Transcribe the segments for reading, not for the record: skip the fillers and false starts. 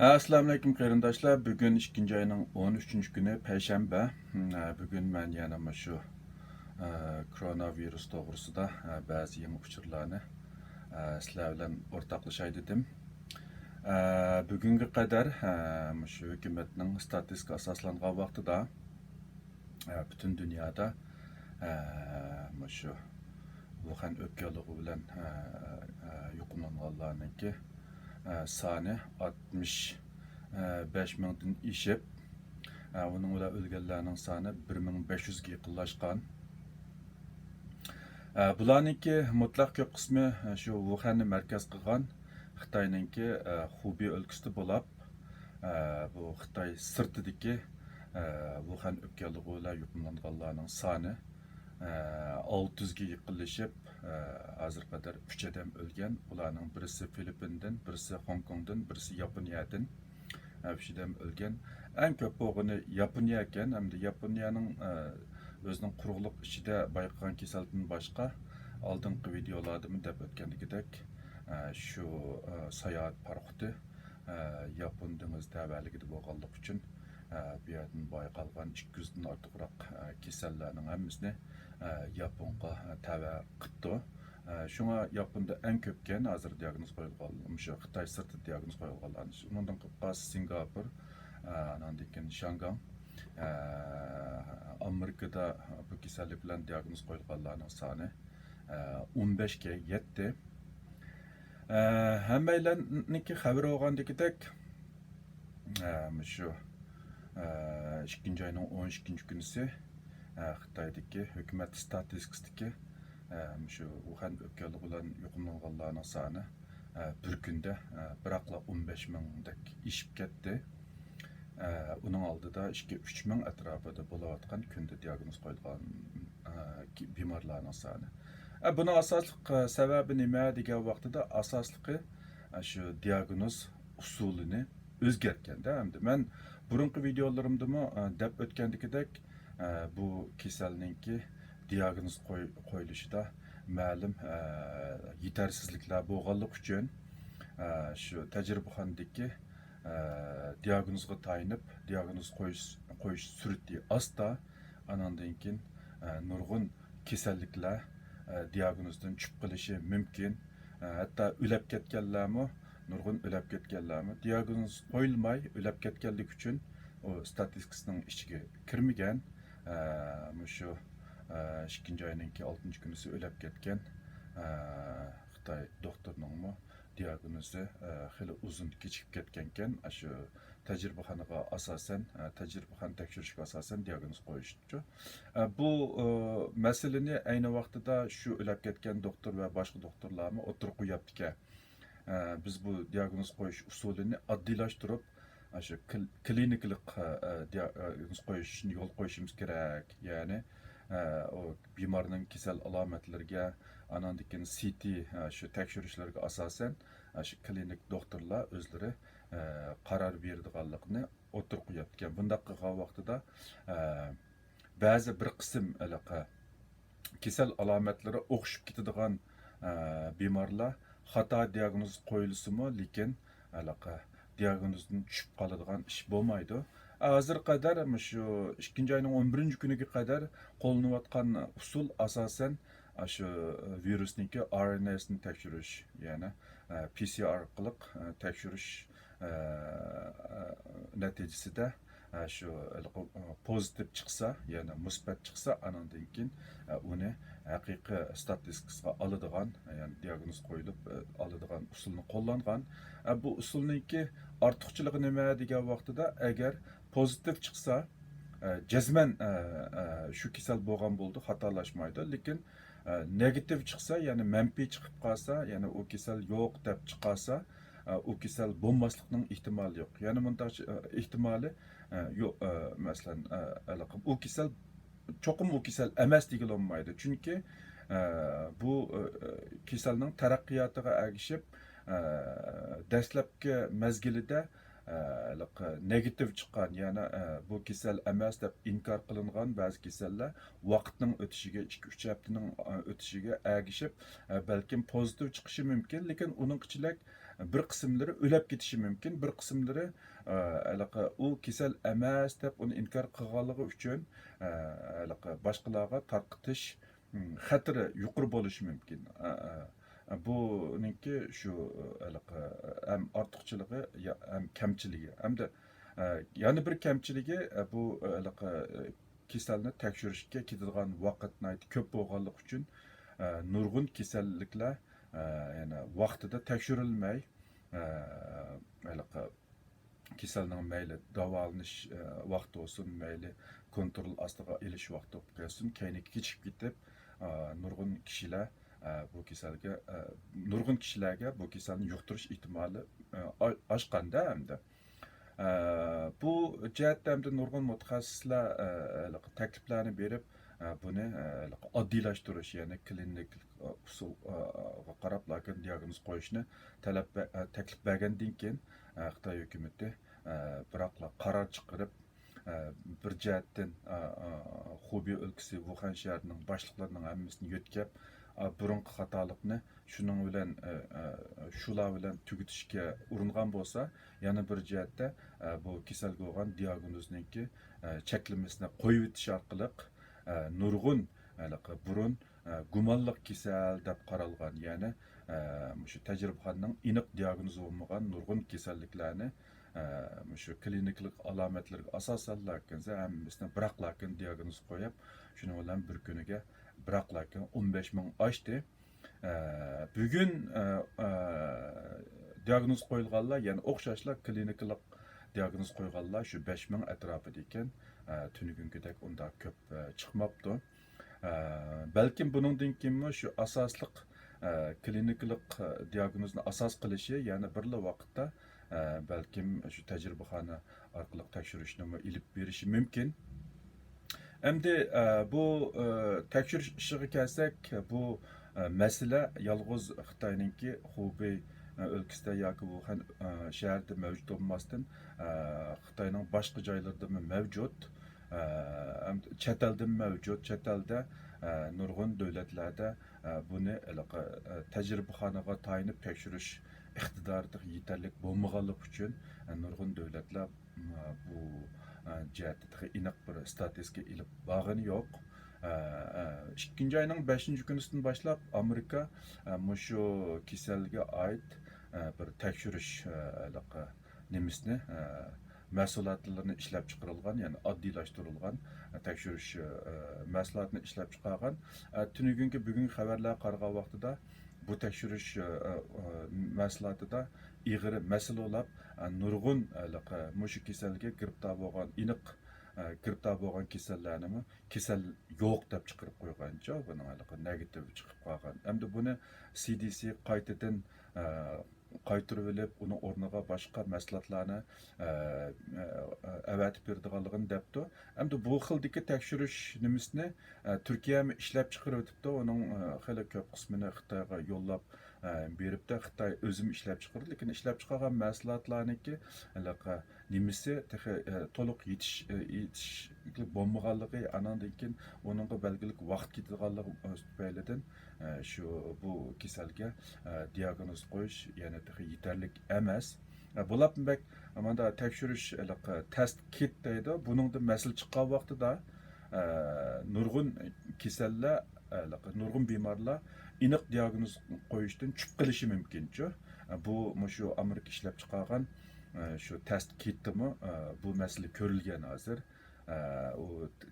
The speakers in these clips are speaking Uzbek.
Assalamu alaykum qarindoshlar. Bugun 2 ayning 13-kuni payshanba. Bugun men yana shu koronavirus to'g'risida ba'zi yangi uchurlarni sizlar bilan o'rtoqlashay dedim. Bugunga qadar shu hukumatning statistika asoslangan vaqtida butun dunyoda shu Wuhan o'pkalig'i bilan yuqumlanganlarningki sani 65 mingdan ishib, onun bilan o'lganlarning soni 1500 ga yaqinlashgan. Bularningki mutlaq ko'p qismi shu Wuhanni markaz qilgan Xitoyninki Xubey o'lkasida bo'lib, bu Xitoy sirtidagi Wuhan o'pkalig'i bilan yuqumlanganlarning soni 600 ga yaqinlashib, hozir qadar 3 odam o'lgan. Ularning birisi Filippindan, birisi Hong Kongdan, birisi Yaponiyadan. 3 odam o'lgan. Eng ko'p bo'lgani Yaponiya ekan. Hamda Yaponiyaning o'zining quruqlik ichida bayqagan kasallikdan boshqa oldingi videolarda deb o'tgandagidek shu sayohat parxoti Yapon dengiz tavalligida bo'lganligi uchun bu yerdan bayqalgan 200 dan ortiqroq kasallarning hammasini Yaponga tava qildi. Shunga Yaponda eng ko'pgan hozir diagnoz qo'yilgan, o'sha Xitoy sirti diagnoz qo'yilganlar. Undan qolsa Singapur, andan keyin Shanghai, Amerikada bu kasallik bilan diagnoz qo'yilganlarning soni 15 ga yetdi. Hammalarniki xabar olgandagidek shu 2 ayning 12-kunisi Xitoydagi hukumat statistikasidagi shu Wuhan o'pkalig'i bilan yuqumlanganlarning soni bir kunda biroqla 15 mingdak ishib ketdi. Uning oldida 2-3 ming atrofida bo'layotgan kunda diagnoz qo'yilgan bemorlarning soni. Buning asosliq sababi nima degan vaqtida asosliqi shu diagnoz usulini o'zgartganda. Hamda men burungi videolarimda deb o'tgandagidek bu kasallikning diagnoz qo'yilishida ma'lum yetersizliklar bo'lganligi uchun shu tajribaxonadagi diagnozga tayinib diagnoz qo'yish sur'ati asta, andan keyin nurg'un kasalliklar diagnozdan tushib qolishi mumkin. Hatto o'lib ketganlarmi, nurg'un o'lib ketganlarmi diagnoz qo'yilmay o'lib ketganlik uchun o statistikasining ichiga kirmagan. Shu 2 ayning 6-kunisi o'lib ketgan Xitoy doktorining diagnozi xili uzun kechikib ketgan ekan. Shu tajribaxonaga asosan, tajribaxon tekshirishga asosan diagnoz qo'yishdi. Bu masalani ayni vaqtida shu o'lib ketgan doktor va boshqa doktorlarni o'tirib qo'yapti. Biz bu diagnoz qo'yish usulini oddiylashtirib, shu kliniklik diagnoz qo'yishni yo'l qo'yishimiz kerak. Ya'ni o bemorning kasal alomatlariga, andan keyin CT shu tekshirishlarga asosan shu klinik doktorlar o'zlari qaror beradiganligini o'tirib qo'yapti. Bundaq qilgan vaqtida ba'zi bir qism kasal alomatlari o'xshib ketadigan bemorlar xato diagnoz qo'yilsa-mu, lekin diagnozdan tushib qoladigan ish bo'lmaydi. Hozir qadar shu 2 ayning 11-kuniga qadar qo'llanayotgan usul asosan shu virusningki RNA'sini tekshirish, ya'ni PCR orqali tekshirish natijasida shu pozitiv chiqsa, ya'ni musbat chiqsa, andan keyin uni haqiqiy statistikasiga oladigan, ya'ni diagnoz qo'yilib oladigan usulni qo'llangan. Bu usulningki ortiqchiligi nima degan vaqtida agar pozitiv chiqsa, jazman shu kasal bo'lgan bo'ldi, xatolashmaydi. Lekin negativ chiqsa, ya'ni manfiy chiqib qolsa, ya'ni u kasal yo'q deb chiqarsa, u kasal bo'lmaslikning ehtimoli yo'q. Ya'ni bunday ehtimoli yo'q. Masalan, u kasal cho'qim u kasal emas degan olmaydi. Chunki bu kasalning taraqqiyotiga ergishib dastlabki mezgilida negativ chiqqan, ya'ni bu kasal emas deb inkor qilingan ba'zi kasallar vaqtning o'tishiga, 2-3 haftaning o'tishiga ergishib balkim pozitiv chiqishi mumkin, lekin uning ichida bir qismlari o'lib ketishi mumkin, bir qismlari u kasal emas deb uni inkor qilganligi uchun boshqalarga tarqitish xatiri yuqori bo'lishi mumkin. Buningki shu ham ortiqchiligi ham kamchiligi. Hamda yana bir kamchiligi bu kasalni tekshirishga ketadigan vaqtni ko'p bo'lganligi uchun nurg'un kasalliklar yani vaqtida tekshirilmay kasalning mayli davolanish vaqti olsun, mayli kontrol ostiga ilish vaqti olsun, keyni kechib ketib nurg'un kishilar bu kasalga nurg'un kishilarga bu kasalni yuqtirish ehtimoli oshganda hamda bu jihatda hamda nurg'un mutaxassislar takliflarni berib buni oddiylashtirish, ya'ni klinik usulga qarab lakin diagnoz qo'yishni taklif bergandan keyin Xitoy hukumati biroqla qaror chiqarib bir jihatdan Xubey o'lkasi Wuhan shahrining boshliqlarining hammasini yo'tkab burunqi xatolikni shuning bilan shular bilan tugatishga uringan bo'lsa, yana bir jihatda bu kasalga bo'lgan diagnozniki cheklamasini qo'yib o'tish orqali nurg'un burun gumonliq kasal deb qaralgan, ya'ni shu tajribaxonaning aniq diagnozi bo'lmagan nurg'un kasalliklarni shu kliniklik alomatlarga asosan hammasini biroqlakin diagnoz qo'yib, shuning bilan bir kuniga biroqlakin 15 ming oshdi. Bugun diagnoz qo'yilganlar, ya'ni o'xshashlar kliniklik diagnoz qo'yganlar shu 5 ming atrofida ekan. Tunugungidek unda ko'p chiqmabdi. Balkim buningdan keyin shu asosliq kliniklik diagnozni asos qilishi, ya'ni birla vaqtda balkim shu tajribaxona orqali tekshirishni ilib berishi mumkin. Endi bu tekshirish ishiga kelsak, bu masala yolg'iz Xitoyninki Xubey o'lkasida yoki Wuhan shahrida mavjud bo'lmasdan Xitoyning boshqa joylarida mavjud, chet elda mavjud, chet elda nurg'un davlatlarda buni tajribaxonaga tayinib tekshirish iqtidori yetarli bo'lmaganligi uchun nurg'un davlatlar bu jihatda aniq bir statistika ilib borgani yo'q. 2 ayning 5-kunisidan boshlab Amerika shu kasalga oid bir tekshirish nimasini mahsulotlarni ishlab chiqarilgan, ya'ni oddiylashtirilgan tekshirish mahsulotini ishlab chiqargan. Tunugungi bugun xabarlar qarag'an vaqtida bu tekshirish mahsulotida ig'ir masalalar nurg'un shu kasalga giribtor bo'lgan, aniq giribtor bo'lgan kasallarni kasal yo'q deb chiqarib qo'ygancha buning negativ chiqib qolgan. Endi buni CDC qaytadan qaytirib olib, uni o'rniga boshqa mahsulotlarni avatib berdiganligini debdi. Endi bu xildagi tekshirish nimasini Turkiya ishlab chiqarib o'tibdi. Uning xeyli ko'p qismini Xitoyga yo'llab beribdi. Xitoy o'zim ishlab chiqardi, lekin ishlab chiqargan mahsulotlarniki nimasi to'liq yetishli bo'lmaganligi, anandan keyin uningga belgilik vaqt ketganligi tufaylidan shu bu kasalga diagnoz qo'yish yana yetarli emas. Bular mana tekshirish test kit deydi. Buningda masal chiqqan vaqtida nurg'un kasallar, nurg'un bemorlar aniq diagnoz qo'yishdan tushib qilishi mumkin-ku. Bu shu Amerika ishlab chiqargan shu test kitimi bu masala ko'rilgan hozir. U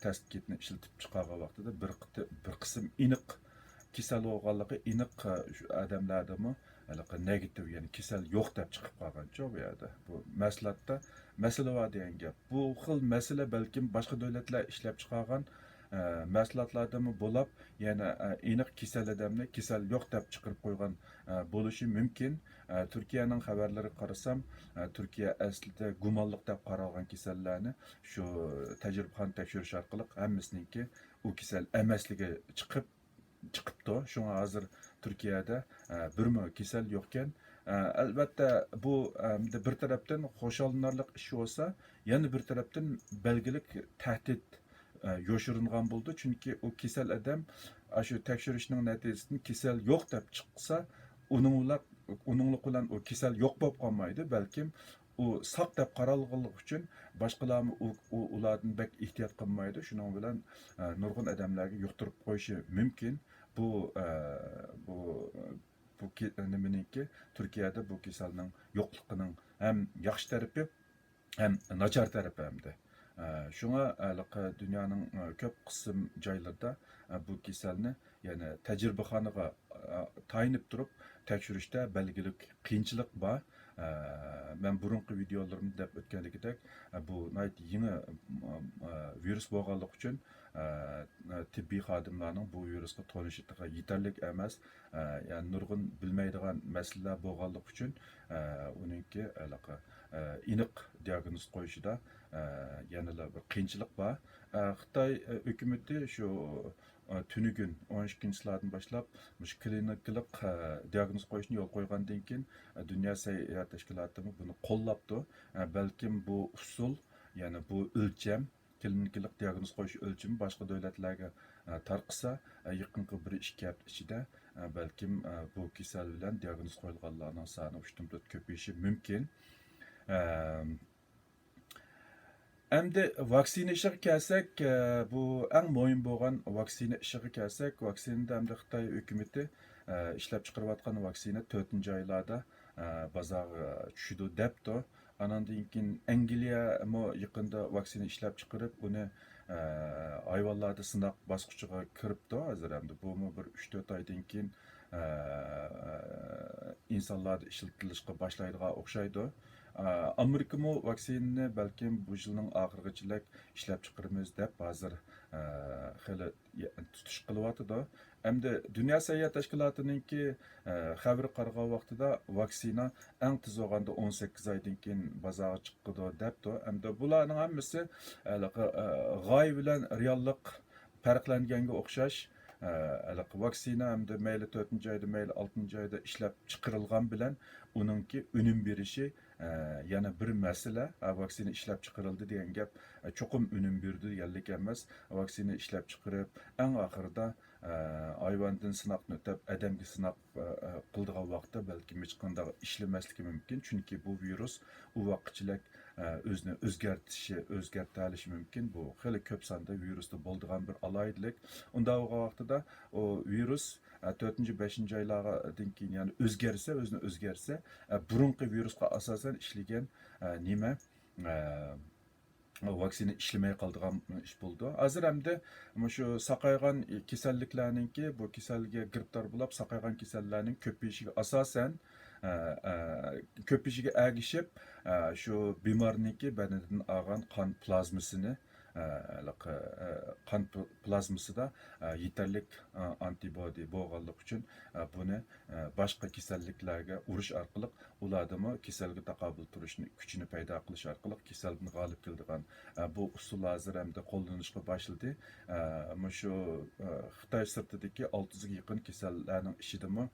test kitni ishlatib chiqargan vaqtida bir qism aniq kasal bo'lganligi aniq shu odamlardami negativ, ya'ni kasal yo'q deb chiqib qolgancha bu yerda. Bu mahsulotda masala bor degan gap. Bu xil masala balkim boshqa davlatlar ishlab chiqargan mahsulotlardami bo'lib, yana aniq kasal odamni kasal yo'q deb chiqarib qo'ygan bo'lishi mumkin. Turkiyaning xabarlariga qarasam, Turkiya aslida gumonliq deb qaralgan kasallarni shu tajribaxona tekshirish orqali hammasiniki u kasal emasligi chiqibdi. Shunga hozir Turkiyada birmi kasal yo'qkan. Albatta bu bir tarafdan xo'shallanarli ish bo'lsa, yana bir tarafdan belgilik tahdid yo'shiringan bo'ldi. Chunki u kasal odam shu tekshirishning natijasida kasal yo'q deb chiqsa, uning uninglik bilan u kasal yo'q bo'lib qolmaydi, balkim u saq deb qaralganligi uchun boshqalarni ulardan bek ehtiyot qilmaydi. Shuning bilan nurg'un odamlarga yuqtirib qo'yishi mumkin. Bu bu bu nimaniki Turkiyada bu kasalning yo'qligining ham yaxshi tarafi hem nachar tarafi hamda. Şuna dünyanın köp kısım joylarida bu kasalni yani tecrübexonaga tayinib turib tekshirishda belgilik qiyinchilik bor. Ben burunqi videolarimda deb o'tganligidek bu yangi virus bo'lganligi uchun tibbiy xodimlarning bu virusga to'nishiga yetarli emas. Yani nurg'un bilmaydigan masalalar bo'lganligi uchun uningki aniq diagnoz qo'yishida yanada bir qiyinchilik bor. Xitoy hukumati shu tünügün 12-lardan başlap kliniklik diagnoz qo'yishni yo'l qo'ygandan keyin Dünya Sayyohat Tashkiloti buni qo'llabdi. Balkim bu usul, ya'ni bu o'lcham, kliniklik diagnoz qo'yish o'lchami boshqa davlatlarga tarqasa, yaqinqi 1-2 hafta ichida balkim bu kasal bilan diagnoz qo'yilganlarning soni 3-4 ko'payishi mumkin. Endi vaksina ishiga kelsak, bu eng muhim bo'lgan vaksina ishiga kelsak, vaksinada hamda Xitoy hukumati ishlab chiqarayotgan vaksina 4-oylarda bozorga tushdi debdi. Anandan keyin Angliya yaqinda vaksina ishlab chiqarib, uni hayvonlarda sinaq bosqichiga kiribdi. Hozir hamda bu bir 3-4 oydan keyin insonlarda ishlatilishga boshlaydigan o'xshaydi. Amerika mu vaksinini balkim bu yilning oxirigacha ishlab chiqaramiz deb hozir xili tutish qilyapti. Endi Dünya Sayyohat Tashkilotininki xabar qargan vaqtida vaksina eng tez bo'lganda 18 oydan keyin bozorga chiqadi debdi. Endi bularning hammasi g'oya bilan reallik farqlanganga o'xshash. Vaksina hamda mayli 4-oyda mayli 6-oyda ishlab chiqarilgan bilan uningki unum berishi yana bir masala. Vaksina ishlab chiqarildi degan gap cho'qim unum berdi deganlik emas. Vaksina ishlab chiqarib eng oxirida hayvondan sinoqni o'tab odamga sinoq qildigan vaqtda balki hech qanday ishlamasligi mumkin, chunki bu virus u vaqtchilik o'zini o'zgartirishi mumkin. Bu xili ko'p sonda virusda bo'ladigan bir alaydilik. Unda vaqtida o virus 4-5 oylardan keyin yani o'zini o'zgarsa, burunqi virusga asosan ishlagan nima vaksina ishlamay qoldigan ish bo'ldi. Hozir hamda shu saqaygan kasalliklarninki bu kasalga giribtor bo'lib saqaygan kasallarning ko'payishiga asosan ko'payishiga ergishib shu bemorniki badanidan olgan qon plazmasini qon plazmasida yetarli antibody bo'lganligi uchun buni boshqa kasalliklarga urish orqali ulardami kasalga taqobil turishni kuchini paydo qilish orqali kasalni g'olib keladigan bu usul hozir hamda qo'llanishga boshladi. Shu Xitoy sirtidagi 600 ga yaqin kasallarning ishidami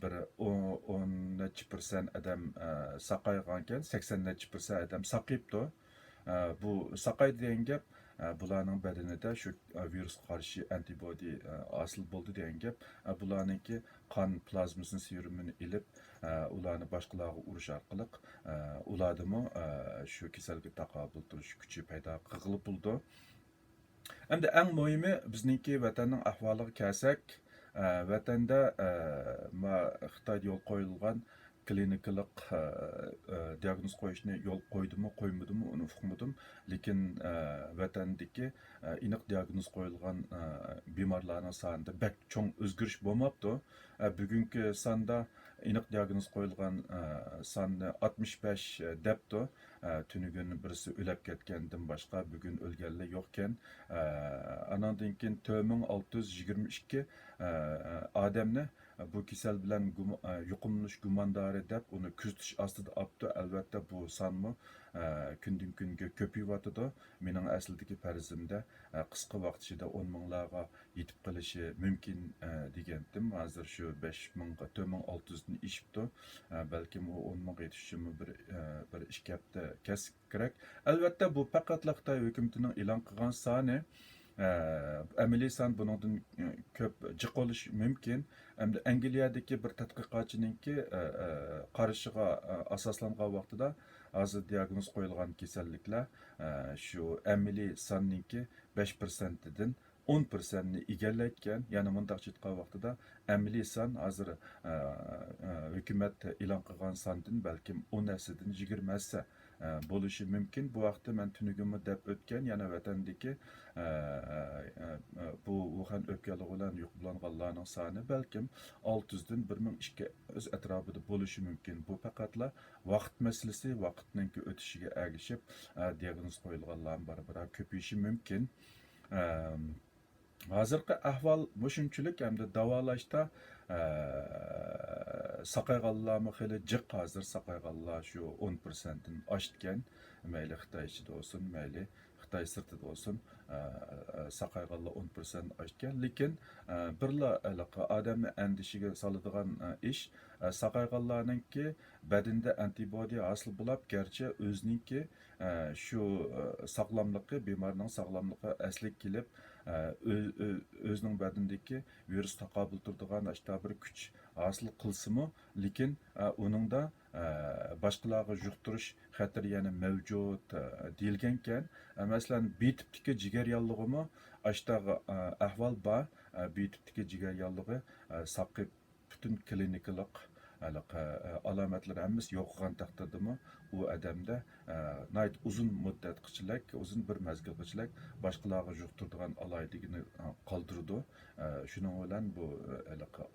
bir 10% adam saqaygan ekan, 80% adam saqayibdi. Bu saqay degan gap bularning badanida shu virusga qarshi antibody hosil bo'ldi degan gap. Bularningki qon plazmasini serumini ilib ularni boshqalarga urish orqali ulardami shu kasalga taqobil turish kuchi paydo qilib bo'ldi. Endi eng muhimi bizningki vatanning ahvoliga kelsak, vatanda Xitoyda yo'l qo'yilgan kliniklik diagnoz qo'yishni yo'l qo'ydimi, qo'ymadimi, uni uqmadim. Lekin vatandagi aniq diagnoz qo'yilgan bemorlarning sonida bek cho'ng o'zgarish bo'lmabdi. Bugungi sonda aniq diagnoz qo'yilgan sonni 65 debdi. Tünügün birisi o'lib ketgandan boshqa bugun o'lganlar yo'q ekan. Anandan keyin 4622 odamni bu kasal bilan yuqumlanish gumondori deb uni kuzatish ostida olibdi. Albatta bu sonmi kundan kunga ko'payyapti. Mening aslidagi farzimda qisqa vaqt ichida 10 minglarga yetib qolishi mumkin degandim. Hozir shu 5000 4600 dan ishibdi. Balkim u 10 mingga yetishi bir 2 hafta kerak. Albatta bu faqat Xitoy hukumatining e'lon qilgan soni. Əməli san bunundan köp jiq olish mümkün. Hamda Angliyadagi bir tadqiqotchininki qarashiga asoslangan vaqtida hozir diagnoz qo'yilgan kasalliklar shu amili sonninki 5%dan 10%ni egallayotgan. Ya'ni mundaq aytgan vaqtida amili son hozir hukumat e'lon qilgan sondan balkim 10 hessadan 20 hassa bo'lishi mumkin. Bu vaqtda men tunugimni deb o'tgan yana vatandagi bu Wuhan o'pkalig'i bilan yo'qlanganlarning soni balkim 600 dan 1200 atrofida bo'lishi mumkin. Bu faqatla vaqt masalasi, vaqtning o'tishiga ergishib diagnoz qo'yilganlar barbara ko'payishi mumkin. Hozirgi ahvol mushunchalik hamda davolashda saqayganlarmi xili jiq hozir saqayganlar shu 10%dan oshgan. Mayli Xitoy ichida bo'lsin, mayli Xitoy sirtida bo'lsin, saqayganlar 10% oshgan. Lekin birla odamni andishiga soladigan ish saqayganlarningki badanda antibodiya hosil bo'lib, garchi o'zininki shu sog'lomligi, bemorning sog'lomligi asli kelib o'zining badandagi virus taqobil turadigan bir kuch hosil qilsimi, lekin uningda boshqalarga yuqtirish xatari yana mavjud deyilgankan. Masalan, B tipdagi jigar yollig'imi ashdagi ahvol bor. B tipdagi jigar yollig'i saqib butun klinikalik alomatlar hammasi yo'qolgan taqdirdami u odamda uzun muddat qichilak, uzun bir mazgil qichilak boshqalarga yuqtiradigan alaydigini qoldirdi. Shuning bilan bu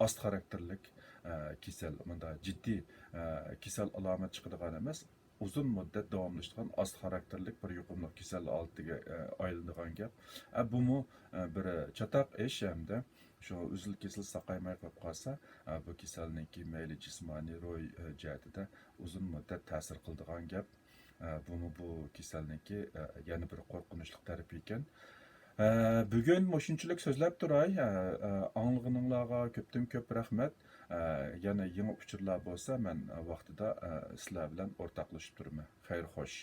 ost xarakterlik kasal, bunda jiddiy kasal alomat chiqadigan emas, uzun muddat davomlashgan ost xarakterlik bir yuqumli kasal oldiga aylanadigan gap. Bumi bir chataq ish hamda shu uzil kesil saqaymay qolib qolsa, bu kasallikning mayli jismoniy ro'y jihatida uzun muddat ta'sir qiladigan gap. Bu kasallikning yana bir qo'rqinchli tarafi ekan. Bugun shunchalik so'zlab turay. Anglag'ininglarga ko'pdan ko'p rahmat. Yana yangi uchurlar bo'lsa, men vaqtida sizlar bilan o'rtoqlashib turaman. Xayr xo'sh.